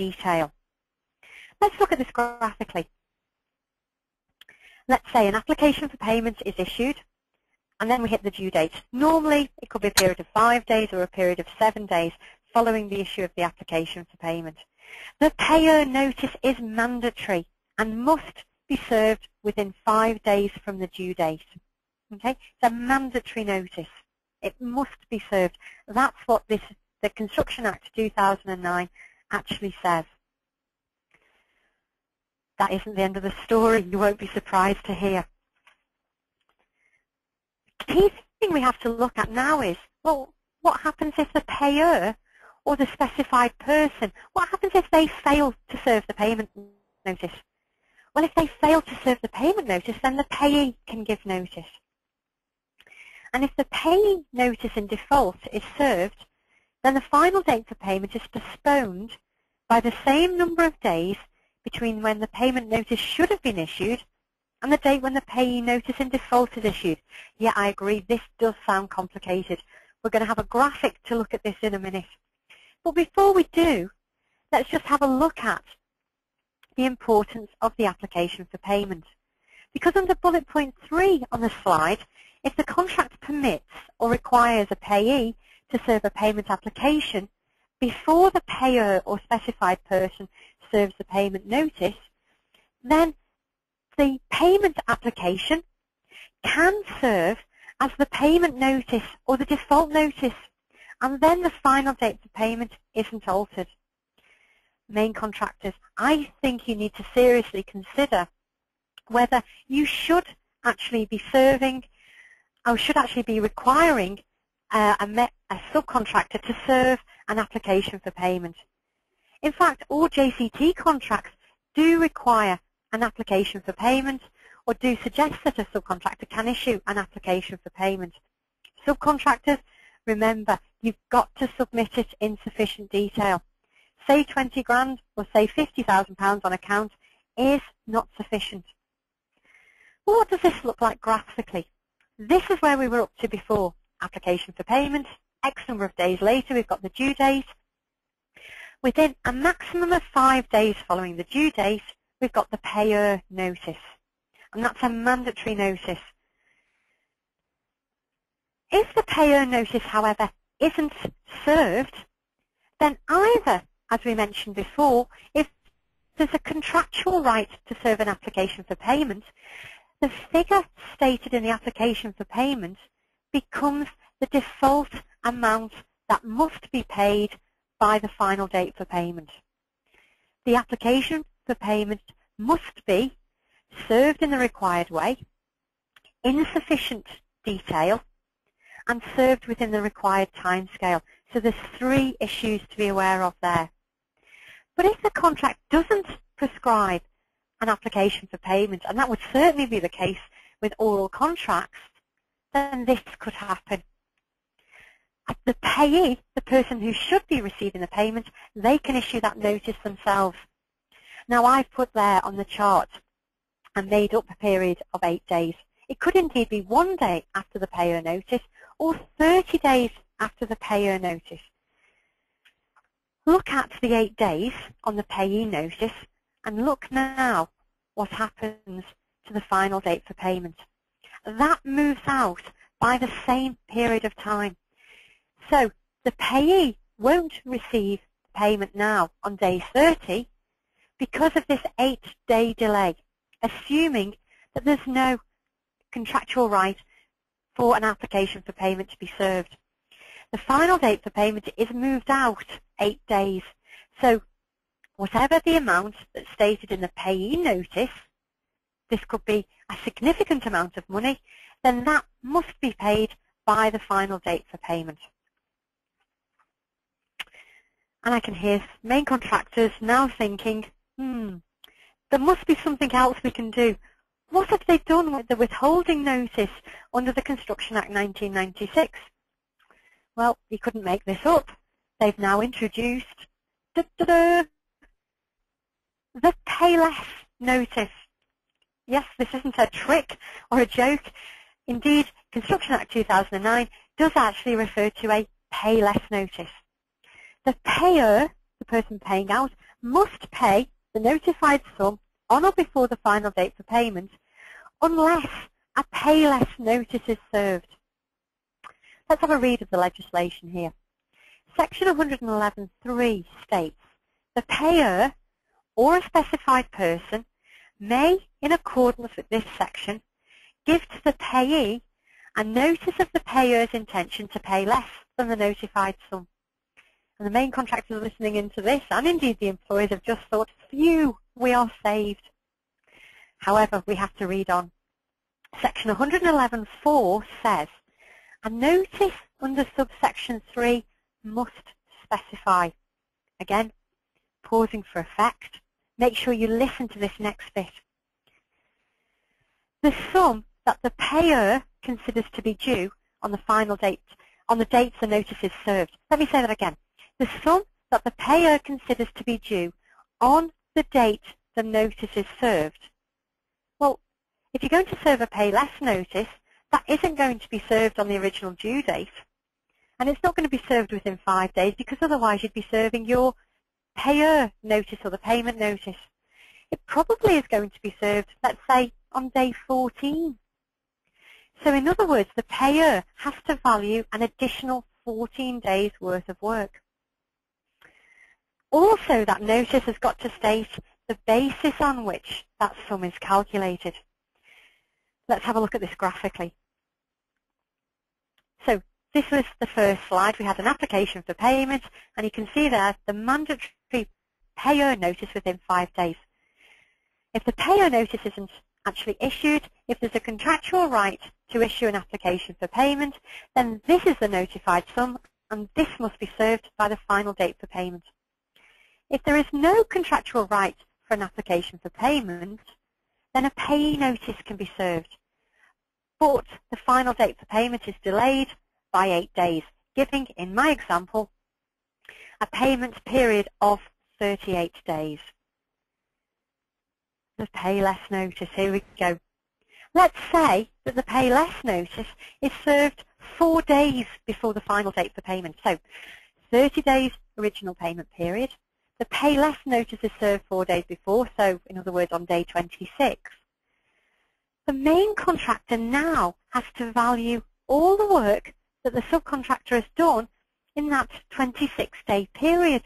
detail. Let's look at this graphically. Let's say an application for payment is issued, and then we hit the due date. Normally, it could be a period of 5 days or a period of 7 days following the issue of the application for payment. The payer notice is mandatory and must be served within 5 days from the due date. Okay? It's a mandatory notice. It must be served. That's what the Construction Act 2009 actually says. That isn't the end of the story. You won't be surprised to hear. The key thing we have to look at now is, well, what happens if the payer or the specified person, what happens if they fail to serve the payment notice? Well, if they fail to serve the payment notice, then the payee can give notice. And if the payee notice in default is served, then the final date for payment is postponed by the same number of days between when the payment notice should have been issued and the date when the payee notice in default is issued. Yeah, I agree, this does sound complicated. We're going to have a graphic to look at this in a minute. But before we do, let's just have a look at the importance of the application for payment. Because under bullet point 3 on the slide, if the contract permits or requires a payee to serve a payment application before the payer or specified person serves the payment notice, then the payment application can serve as the payment notice or the default notice, and then the final date for payment isn't altered. Main contractors, I think you need to seriously consider whether you should actually be serving or should actually be requiring a subcontractor to serve an application for payment. In fact, all JCT contracts do require an application for payment or do suggest that a subcontractor can issue an application for payment. Subcontractors, remember, you've got to submit it in sufficient detail. Say 20 grand or say £50,000 on account is not sufficient. Well, what does this look like graphically? This is where we were up to before. Application for payment, X number of days later, we've got the due date. Within a maximum of 5 days following the due date, we've got the payer notice. And that's a mandatory notice. If the payer notice, however, isn't served, then either, as we mentioned before, if there's a contractual right to serve an application for payment, the figure stated in the application for payment becomes the default amount that must be paid by the final date for payment. The application for payment must be served in the required way, in sufficient detail, and served within the required timescale. So there's 3 issues to be aware of there. But if the contract doesn't prescribe an application for payment, and that would certainly be the case with oral contracts, then this could happen. The payee, the person who should be receiving the payment, they can issue that notice themselves. Now, I've put there on the chart a made-up period of 8 days. It could indeed be 1 day after the payer notice or 30 days after the payer notice. Look at the 8 days on the payee notice and look now what happens to the final date for payment. That moves out by the same period of time. So the payee won't receive payment now on day 30 because of this 8-day delay, assuming that there's no contractual right for an application for payment to be served. The final date for payment is moved out 8 days. So whatever the amount that's stated in the payee notice, this could be a significant amount of money, then that must be paid by the final date for payment. And I can hear main contractors now thinking, there must be something else we can do. What have they done with the withholding notice under the Construction Act 1996? Well, you couldn't make this up. They've now introduced the pay less notice. Yes, this isn't a trick or a joke. Indeed, Construction Act 2009 does actually refer to a pay less notice. The payer the person paying out, must pay the notified sum on or before the final date for payment unless a pay less notice is served. Let's have a read of the legislation here. Section 111.3 states, the payer or a specified person may, in accordance with this section, give to the payee a notice of the payer's intention to pay less than the notified sum. And the main contractors listening into this, and indeed the employers, have just thought, phew, we are saved. However, we have to read on. Section 111.4 says, a notice under subsection 3 must specify. Again, pausing for effect. Make sure you listen to this next bit. The sum that the payer considers to be due on the final date, on the date the notice is served. Let me say that again. The sum that the payer considers to be due on the date the notice is served. Well, if you're going to serve a pay less notice, that isn't going to be served on the original due date. And it's not going to be served within 5 days, because otherwise you'd be serving your payer notice or the payment notice. It probably is going to be served, let's say, on day 14. So in other words, the payer has to value an additional 14 days worth of work. Also, that notice has got to state the basis on which that sum is calculated. Let's have a look at this graphically. So this was the first slide. We had an application for payment, and you can see there the mandatory payer notice within 5 days. If the payer notice isn't actually issued, if there's a contractual right to issue an application for payment, then this is the notified sum, and this must be served by the final date for payment. If there is no contractual right for an application for payment, then a payee notice can be served. But the final date for payment is delayed by 8 days, giving, in my example, a payment period of 38 days. The pay less notice, here we go. Let's say that the pay less notice is served 4 days before the final date for payment. So 30 days original payment period. The pay less notice is served 4 days before, so in other words on day 26. The main contractor now has to value all the work that the subcontractor has done in that 26-day period.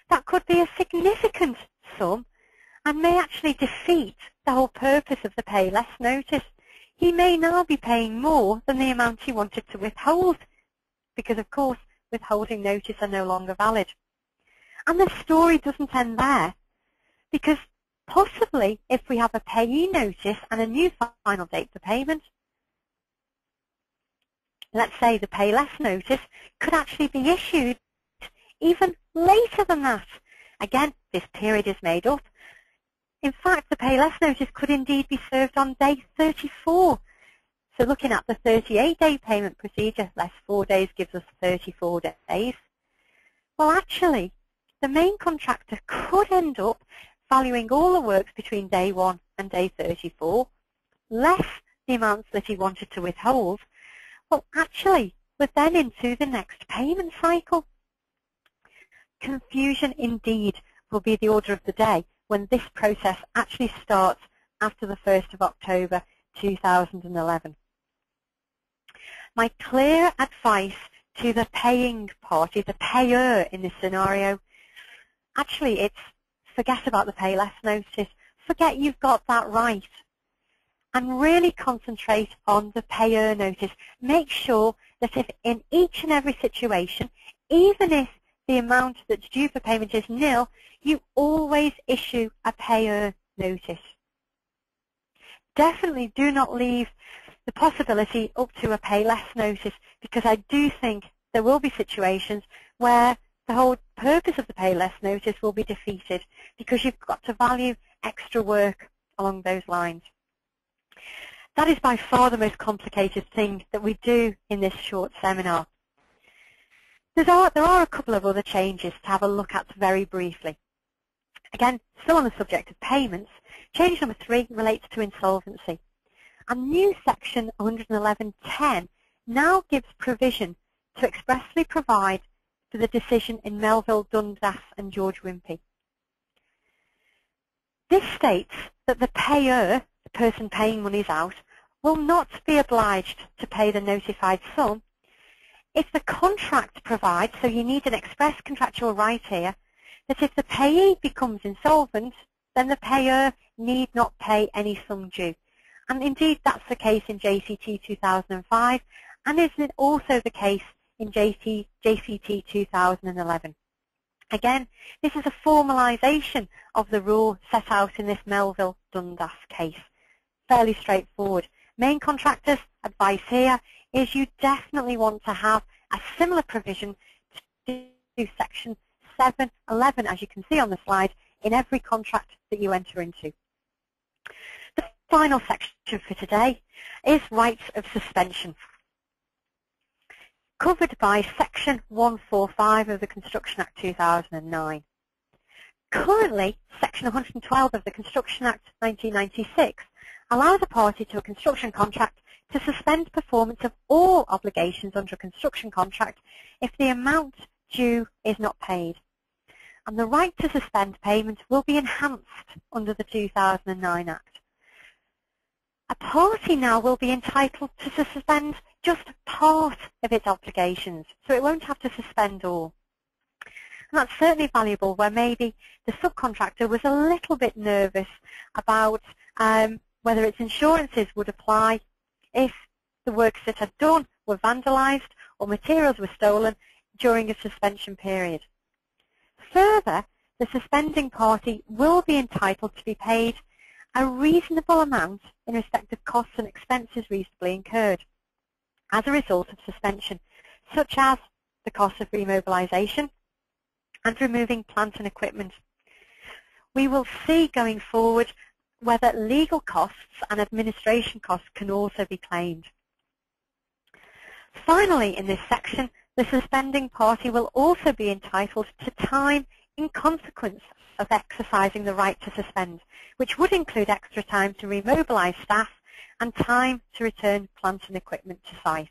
That could be a significant sum and may actually defeat the whole purpose of the pay less notice. He may now be paying more than the amount he wanted to withhold, because of course withholding notice are no longer valid. And the story doesn't end there, because possibly if we have a payee notice and a new final date for payment, let's say the pay less notice could actually be issued even later than that. Again, this period is made up. In fact, the pay less notice could indeed be served on day 34. So looking at the 38-day payment procedure, less 4 days gives us 34 days. Well, actually, the main contractor could end up valuing all the works between day 1 and day 34, less the amounts that he wanted to withhold. Well, actually, we're then into the next payment cycle. Confusion indeed will be the order of the day when this process actually starts after the 1st of October 2011. My clear advice to the paying party, the payer in this scenario, actually it's forget about the pay less notice, forget you've got that right, and really concentrate on the payer notice. Make sure that if in each and every situation, even if the amount that's due for payment is nil, you always issue a payer notice. Definitely do not leave the possibility up to a pay less notice, because I do think there will be situations where the whole purpose of the pay less notice will be defeated because you've got to value extra work along those lines. That is by far the most complicated thing that we do in this short seminar. There are a couple of other changes to have a look at very briefly. Again, still on the subject of payments, change number 3 relates to insolvency. A new section 111.10 now gives provision to expressly provide for the decision in Melville, Dundas and George Wimpey. This states that the payer, the person paying monies out, will not be obliged to pay the notified sum if the contract provides, so you need an express contractual right here, that if the payee becomes insolvent, then the payer need not pay any sum due. And indeed, that's the case in JCT 2005, and is also the case in JCT 2011. Again, this is a formalisation of the rule set out in this Melville Dundas case. Fairly straightforward. Main contractors' advice here is you definitely want to have a similar provision to Section 711, as you can see on the slide, in every contract that you enter into. The final section for today is rights of suspension, covered by Section 145 of the Construction Act 2009. Currently, Section 112 of the Construction Act 1996 allows a party to a construction contract to suspend performance of all obligations under a construction contract if the amount due is not paid. And the right to suspend payment will be enhanced under the 2009 Act. A party now will be entitled to suspend just part of its obligations, so it won't have to suspend all. And that's certainly valuable where maybe the subcontractor was a little bit nervous about whether its insurances would apply if the works it had done were vandalised or materials were stolen during a suspension period. Further, the suspending party will be entitled to be paid a reasonable amount in respect of costs and expenses reasonably incurred as a result of suspension, such as the cost of remobilisation and removing plant and equipment. We will see going forward whether legal costs and administration costs can also be claimed. Finally, in this section, the suspending party will also be entitled to time in consequence of exercising the right to suspend, which would include extra time to remobilise staff and time to return plant and equipment to site.